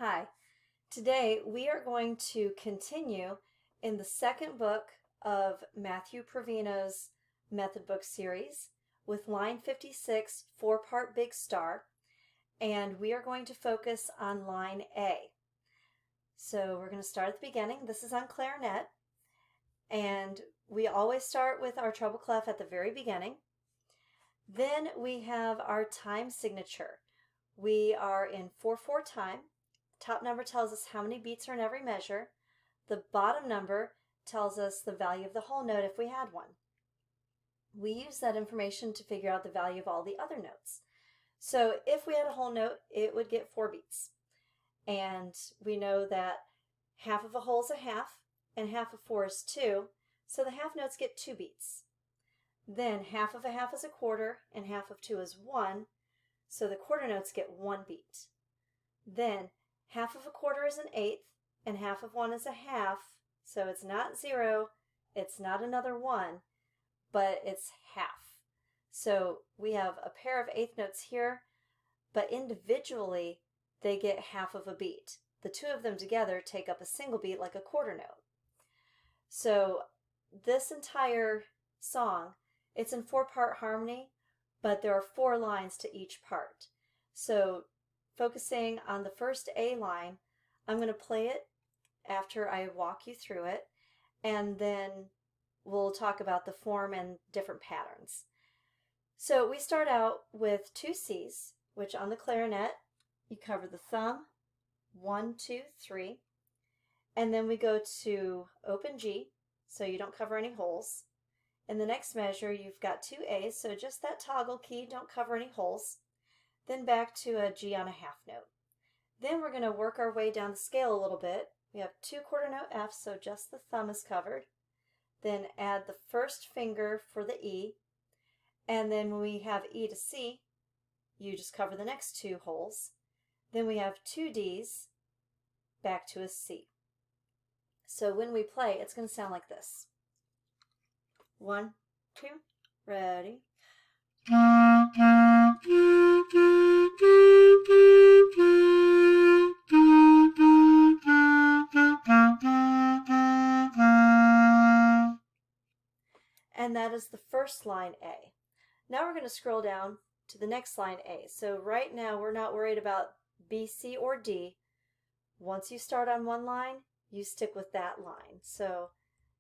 Hi, today we are going to continue in the second book of Matthew Provino's method book series with line 56, four-part big star, and we are going to focus on line A. So we're going to start at the beginning. This is on clarinet, and we always start with our treble clef at the very beginning. Then we have our time signature. We are in 4/4 time. Top number tells us how many beats are in every measure. The bottom number tells us the value of the whole note if we had one. We use that information to figure out the value of all the other notes. So if we had a whole note, it would get 4 beats. And we know that half of a whole is a half, and half of 4 is 2, so the half notes get 2 beats. Then half of a half is a quarter, and half of 2 is 1, so the quarter notes get 1 beat. Then half of a quarter is an eighth, and half of 1 is a half, so it's not 0, it's not another 1, but it's half. So we have a pair of eighth notes here, but individually they get half of a beat. The two of them together take up a single beat like a quarter note. So this entire song, it's in 4-part harmony, but there are 4 lines to each part. So focusing on the first A line, I'm going to play it after I walk you through it, and then we'll talk about the form and different patterns. So we start out with 2 C's, which on the clarinet, you cover the thumb, 1, 2, 3, and then we go to open G, so you don't cover any holes. In the next measure, you've got 2 A's, so just that toggle key, don't cover any holes. Then back to a G on a half note. Then we're going to work our way down the scale a little bit. We have 2 quarter note F's, so just the thumb is covered. Then add the first finger for the E, and then when we have E to C, you just cover the next 2 holes. Then we have 2 D's, back to a C. So when we play, it's going to sound like this. 1, 2, ready. And that is the first line A. Now we're going to scroll down to the next line A. So right now we're not worried about B, C, or D. Once you start on one line, you stick with that line. So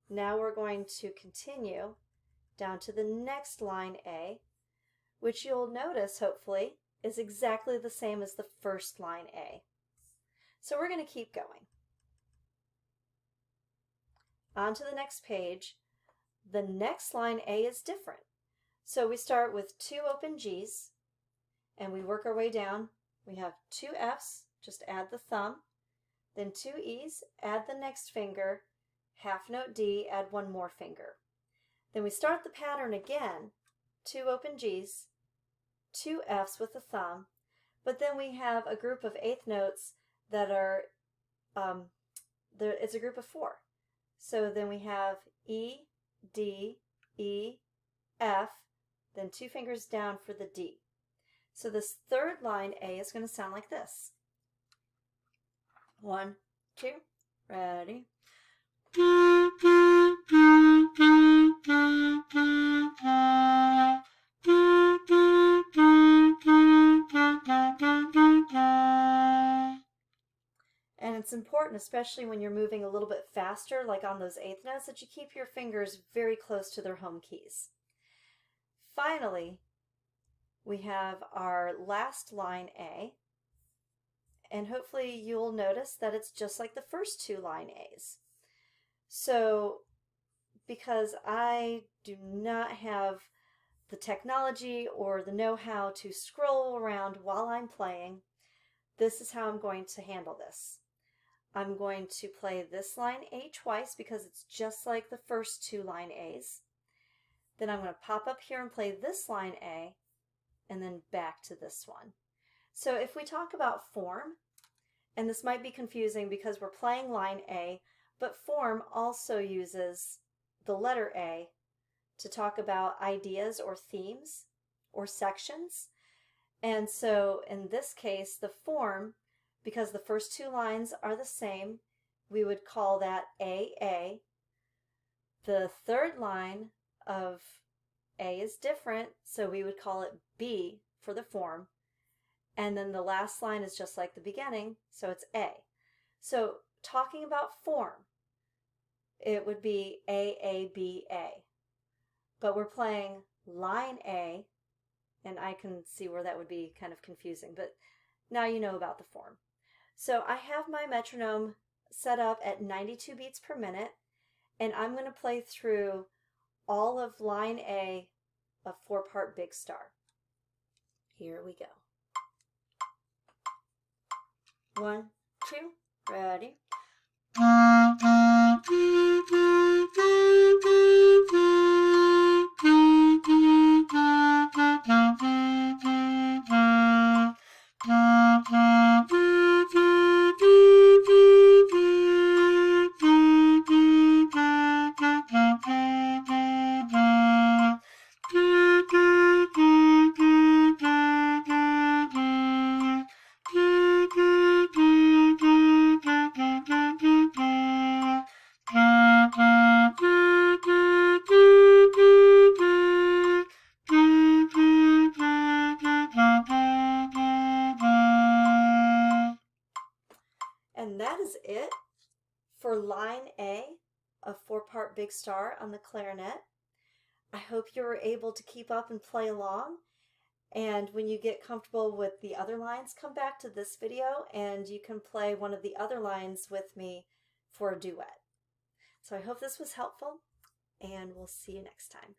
now we're going to continue down to the next line A, which you'll notice, hopefully, is exactly the same as the first line A. So we're going to keep going. On to the next page. The next line A is different. So we start with 2 open G's, and we work our way down. We have 2 F's, just add the thumb, then 2 E's, add the next finger, half note D, add 1 more finger. Then we start the pattern again, 2 open G's, 2 F's with the thumb, but then we have a group of eighth notes that are, it's a group of 4. So then we have E, D, E, F, then 2 fingers down for the D. So this third line A is going to sound like this. 1, 2, ready. And it's important, especially when you're moving a little bit faster, like on those eighth notes, that you keep your fingers very close to their home keys. Finally, we have our last line A, and hopefully you'll notice that it's just like the first 2 line A's. So because I do not have the technology or the know-how to scroll around while I'm playing, this is how I'm going to handle this. I'm going to play this line A twice because it's just like the first 2 line A's. Then I'm going to pop up here and play this line A, and then back to this one. So if we talk about form, and this might be confusing because we're playing line A, but form also uses the letter A to talk about ideas or themes or sections. And so in this case, the form because the first two lines are the same, we would call that A. The third line of A is different, so we would call it B for the form. And then the last line is just like the beginning, so it's A. So talking about form, it would be A. But we're playing line A, and I can see where that would be kind of confusing, but now you know about the form. So I have my metronome set up at 92 beats per minute, and I'm going to play through all of line A of 4-part Big Star. Here we go. 1, 2, ready. And that is it for line A of 4-part Big Star on the clarinet. I hope you were able to keep up and play along. And when you get comfortable with the other lines, come back to this video and you can play one of the other lines with me for a duet. So I hope this was helpful, and we'll see you next time.